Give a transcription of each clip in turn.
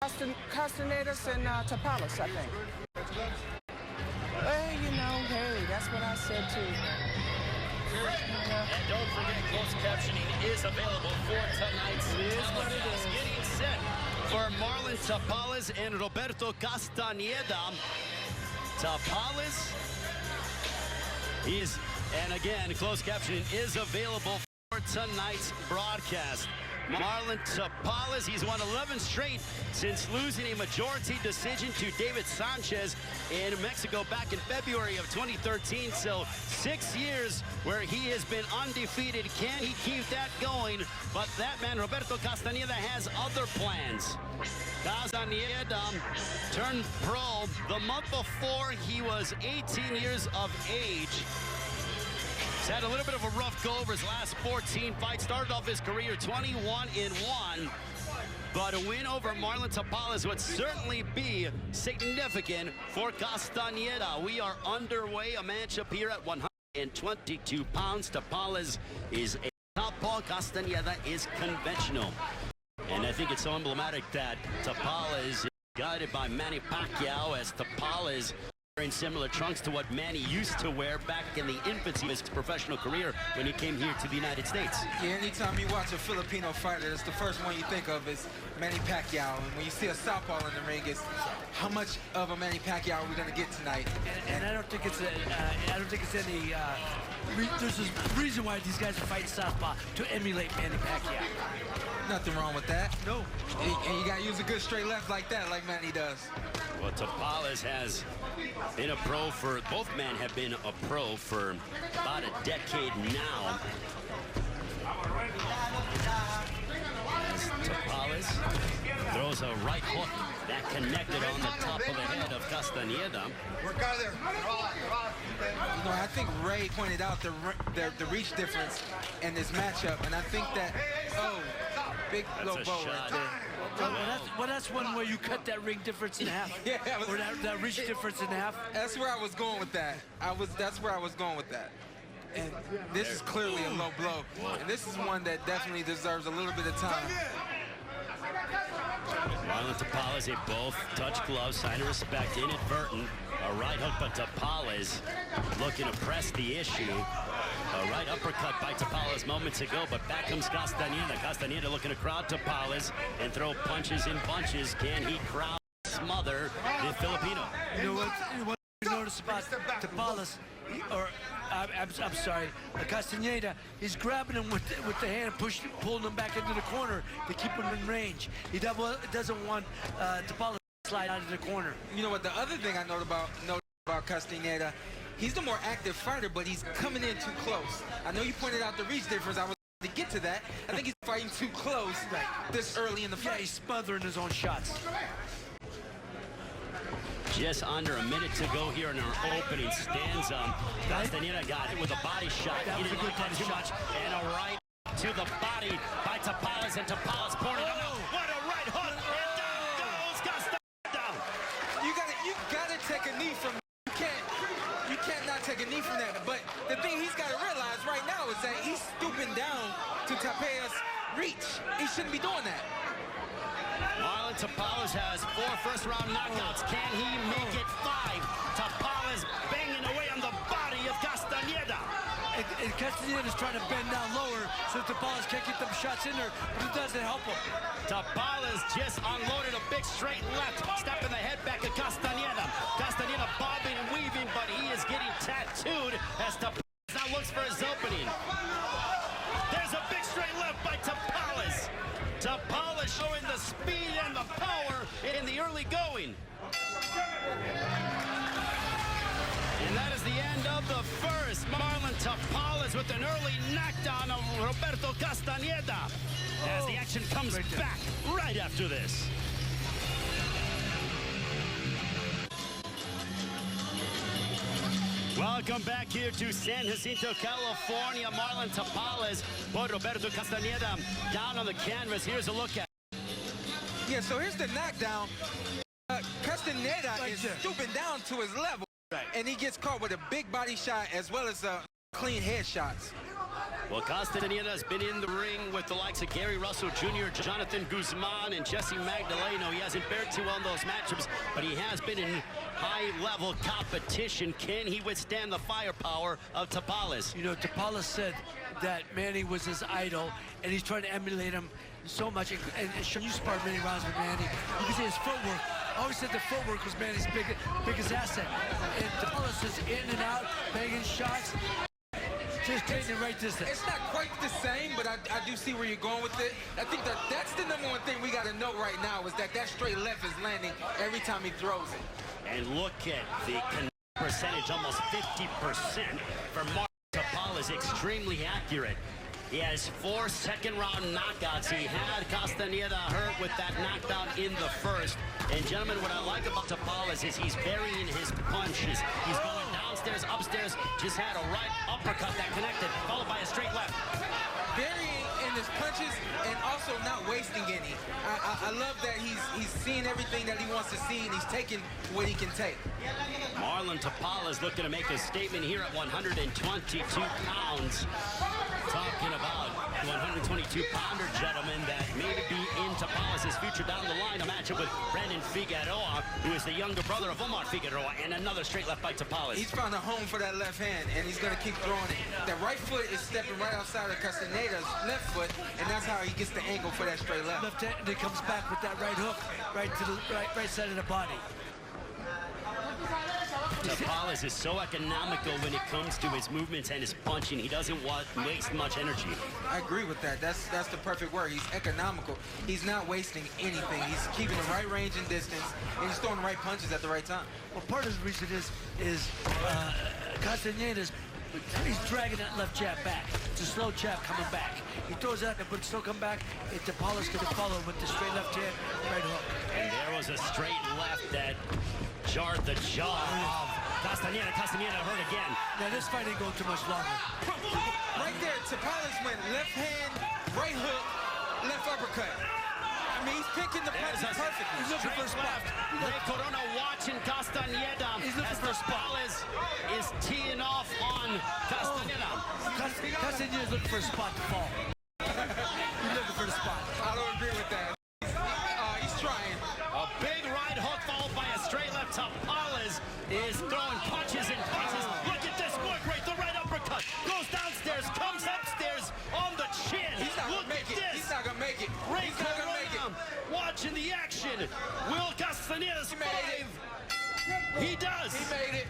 Castaneda and Tapales, I think. Hey, you know, hey, that's what I said too. And don't forget, closed captioning is available for tonight's telecast. Getting set for Marlon Tapales and Roberto Castaneda. Tapales and again, closed captioning is available for tonight's broadcast. Marlon Tapales, he's won 11 straight since losing a majority decision to David Sanchez in Mexico back in February of 2013. So 6 years where he has been undefeated. Can he keep that going? But that man, Roberto Castaneda, has other plans. Castaneda turned pro the month before he was 18 years of age. He's had a little bit of a rough go over his last 14 fights. Started off his career 21-1. But a win over Marlon Tapales would certainly be significant for Castaneda. We are underway, a matchup here at 122 pounds. Tapales is a southpaw, Castaneda is conventional. And I think it's so emblematic that Tapales is guided by Manny Pacquiao, as Tapales in similar trunks to what Manny used to wear back in the infancy of his professional career when he came here to the United States. Yeah, anytime you watch a Filipino fighter, that's the first one you think of is Manny Pacquiao. And when you see a southpaw in the ring, it's how much of a Manny Pacquiao are we going to get tonight? And I don't think it's any. There's a reason why these guys are fighting southpaw, to emulate Manny Pacquiao. Nothing wrong with that. No. And you got to use a good straight left like that, like Manny does. Well, Tapales has been a pro for, both men have been a pro for about a decade now. As Tapales throws a right hook that connected on the top of the head of Castaneda. You know, I think Ray pointed out the reach difference in this matchup, and I think that, big low blow right there. Well, that's one where you cut that ring difference in half. Yeah, or that reach difference in half. That's where I was going with that. That's where I was going with that. And this is clearly a low blow. And this is one that definitely deserves a little bit of time. Marlon Tapales, they both touch gloves, sign of respect, inadvertent. A right hook, but Tapales looking to press the issue. A right uppercut by Tapales moments ago, but back comes Castaneda. Castaneda looking to crowd Tapales and throw punches in bunches. Can he crowd smother the Filipino? You know what you notice about Tapales, I'm sorry, Castaneda, he's grabbing him with the hand, pulling him back into the corner to keep him in range. He doesn't want Tapales to slide out of the corner. You know what, the other thing I know about Castaneda, he's the more active fighter, but he's coming in too close. I know you pointed out the reach difference. I was to get to that. I think he's fighting too close this early in the fight. Yeah, he's smothering his own shots. Just under a minute to go here in our opening stanza. Castaneda got it with a body shot. He didn't like that too much. And a right to the body by Tapales, and Tapales pouring it out. What a right hook! And down goes Castaneda. You gotta take a knee from. You can't not take a knee from that. But the thing he's got to realize right now is that he's stooping down to Tapales' reach. He shouldn't be doing that. Marlon Tapales has 4 first-round knockouts. Can he make it 5? Tapales banging away on the body of Castaneda. And Castaneda's trying to bend down lower so Tapales can't get them shots in there, but it doesn't help him. Tapales just unloaded a big straight left, stepping the head back of Castaneda. Castaneda bobbing and weaving, but he is getting tattooed as Tapales now looks for his opening. There's a big straight left by Tapales. Tapales showing the speed and the power in the early going. And that is the end of the first. Marlon Tapales with an early knockdown of Roberto Castaneda as the action comes back right after this. Welcome back here to San Jacinto, California. Marlon Tapales put Roberto Castaneda down on the canvas. Here's a look at it. Yeah, so here's the knockdown. Castaneda is stooping down to his level. Right. And he gets caught with a big body shot as well as clean head shots. Well, Castaneda has been in the ring with the likes of Gary Russell Jr., Jonathan Guzman, and Jesse Magdaleno. He hasn't fared too well in those matchups, but he has been in high-level competition. Can he withstand the firepower of Tapales? You know, Tapales said that Manny was his idol, and he's trying to emulate him so much. And you sparred many rounds with Manny. You can see his footwork. I always said the footwork was Manny's biggest asset. And Tapales is in and out, banging shots. Just getting the right distance. It's not quite the same, but I do see where you're going with it. I think that's the number one thing we got to note right now is that straight left is landing every time he throws it. And look at the percentage, almost 50% for Marlon Tapales, extremely accurate. He has 4 second-round knockouts. He had Castaneda hurt with that knockdown in the first. And gentlemen, what I like about Tapales is he's burying his punches. He's going downstairs, upstairs, just had a right uppercut that connected, followed by a straight left. Burying in his punches and also not wasting any. I love that he's seeing everything that he wants to see, and he's taking what he can take. Marlon Tapales looking to make a statement here at 122 pounds. Talking about 122-pounder, gentlemen, that may be in Tapales' future down the line. A matchup with Brandon Figueroa, who is the younger brother of Omar Figueroa, and another straight left by Tapales. He's found a home for that left hand, and he's going to keep throwing it. That right foot is stepping right outside of Castaneda's left foot, and that's how he gets the angle for that straight left. Left hand, and he comes back with that right hook, right to the right side of the body. Tapales is so economical when it comes to his movements and his punching. He doesn't waste much energy. I agree with that. That's the perfect word. He's economical. He's not wasting anything. He's keeping the right range and distance, and he's throwing the right punches at the right time. Well, part of the reason is Castaneda's, he's dragging that left jab back. It's a slow jab coming back. He throws that, but still come back. And Tapales can follow with the straight left hand, right hook. And there was a straight left that jarred the jaw of Castaneda. Castaneda hurt again. Now this fight ain't going too much longer. Right there, Tapales went left hand, right hook, left uppercut. I mean, he's picking the punches perfectly. He's looking for a spot. Ray Corona watching Castaneda as Tapales is teeing off on Castaneda. Castaneda's looking for a spot to fall. He's looking for the spot. I don't agree with that. He's trying. A big right hook followed by a straight left. Tapales is throwing punches and faces. Look at this work rate. The right uppercut goes downstairs, comes upstairs on the chin. He's not Look gonna make at it. this. He's not gonna make it. Ray He's not gonna make it. watching the action. Will Castaneda survive? He does. He made it.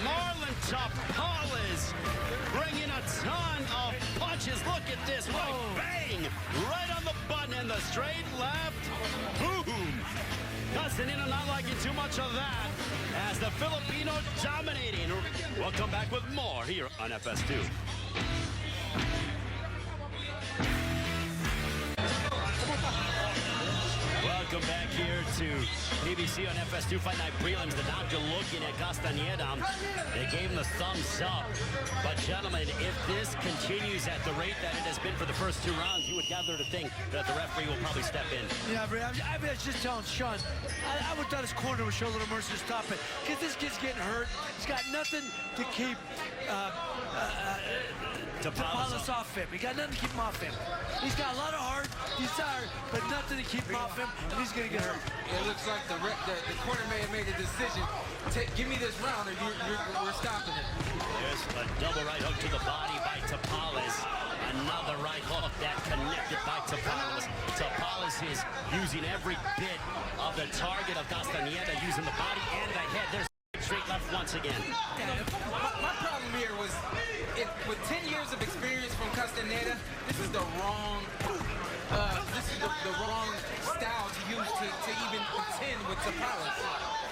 Marlon Tapales bringing a ton of punches. Look at this. Right bang. Right on the button and the straight left. Boom. Castaneda not liking too much of that as the Filipino dominating. We'll come back with more here on FS2. Welcome back here to PBC on FS2 Fight Night Prelims. The doctor looking at Castaneda. They gave him the thumbs up. But gentlemen, if this continues at the rate that it has been for the first 2 rounds, you would gather to think that the referee will probably step in. Yeah, I was just telling Sean, I would thought his corner would show a little mercy to stop it. Because this kid's getting hurt. He's got nothing to keep Tapales off him. He got nothing to keep him off him. He's got a lot of heart, desire, but nothing to keep him off him, and he's going to get hurt. It looks like the corner may have made a decision. Give me this round or we're stopping it. There's a double right hook to the body by Tapales. Another right hook that connected by Tapales. Tapales is using every bit of the target of Castaneda, using the body and the head. There's straight left once again. My problem here was, with 10 years of experience from Castaneda, this is the wrong style to use to even contend with Tapales.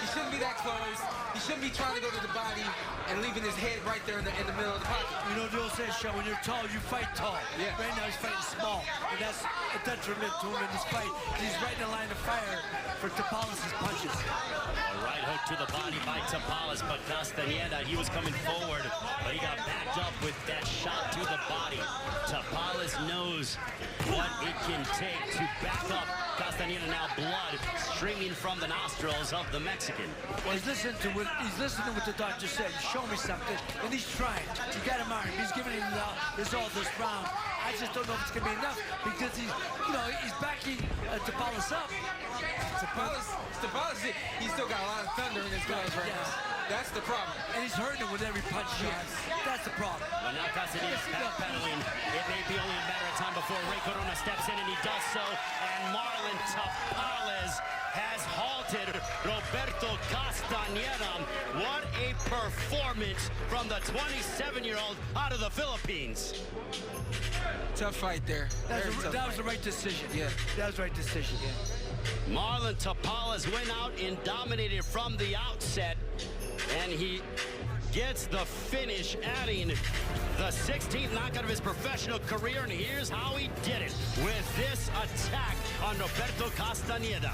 He shouldn't be that close. He shouldn't be trying to go to the body and leaving his head right there in the middle of the pocket. You know the old saying, Sean, when you're tall, you fight tall. Yeah. Right now he's fighting small, and that's a detriment to him in this fight. He's right in the line of fire for Tapales' punches. A right hook to the body by Tapales, but Castaneda, he was coming forward, but he got backed up with that shot to the body. Tapales knows what it can take to back up Castaneda now blood streaming from the nostrils of the Mexican. Well, he's listening to what the doctor said. Show me something, and he's trying. You got him on him. He's giving him his all this round. I just don't know if it's gonna be enough because he's backing Tapales up. Tapales, he still got a lot of thunder in his gloves right now. That's the problem. And he's hurting him with every punch he has. That's the problem. Well, now Castaneda's backpedaling. It may be only a matter of time before Ray Corona steps in, and he does so. And Marlon Tapales has halted Roberto Castaneda. What a performance from the 27-year-old out of the Philippines. Tough fight there. That was the right decision. Yeah. That was the right decision. Yeah. Marlon Tapales went out and dominated from the outset, and he gets the finish, adding the 16th knockout of his professional career, and here's how he did it with this attack on Roberto Castaneda.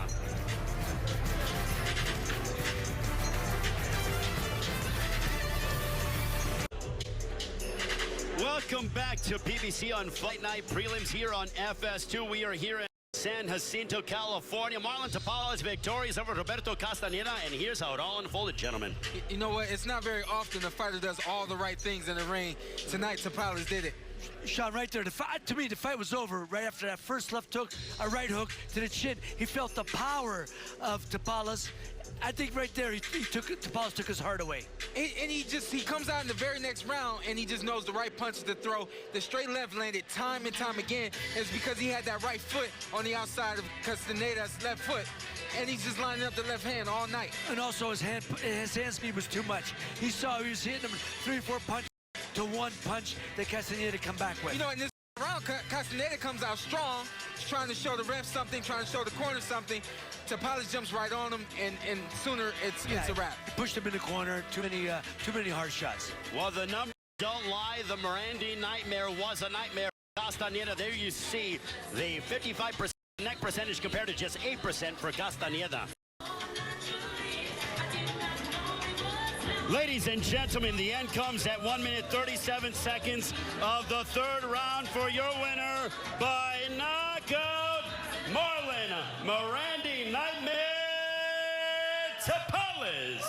Welcome back to PBC on Fight Night Prelims here on FS2. We are here in San Jacinto, California. Marlon Tapales victorious over Roberto Castaneda, and here's how it all unfolded, gentlemen. You know what? It's not very often a fighter does all the right things in the ring. Tonight, Tapales did it. Sean, right there, to me, the fight was over right after that first left hook, a right hook to the chin. He felt the power of Tapales. I think right there, Tapales took his heart away. And he comes out in the very next round, and he just knows the right punches to throw. The straight left landed time and time again. It's because he had that right foot on the outside of Castaneda's left foot, and he's just lining up the left hand all night. And also his hand speed was too much. He saw he was hitting him 3 or 4 punches to one punch that Castaneda come back with. You know, in this round, Castaneda comes out strong, trying to show the ref something, trying to show the corner something. Tapales jumps right on him, and sooner it's a wrap. He pushed him in the corner. Too many hard shots. Well, the numbers don't lie. The Morandi nightmare was a nightmare. Castaneda, there you see the 55% neck percentage compared to just 8% for Castaneda. Ladies and gentlemen, the end comes at 1 minute 37 seconds of the third round for your winner by knockout, Marlon Morandi Nightmare Tapales.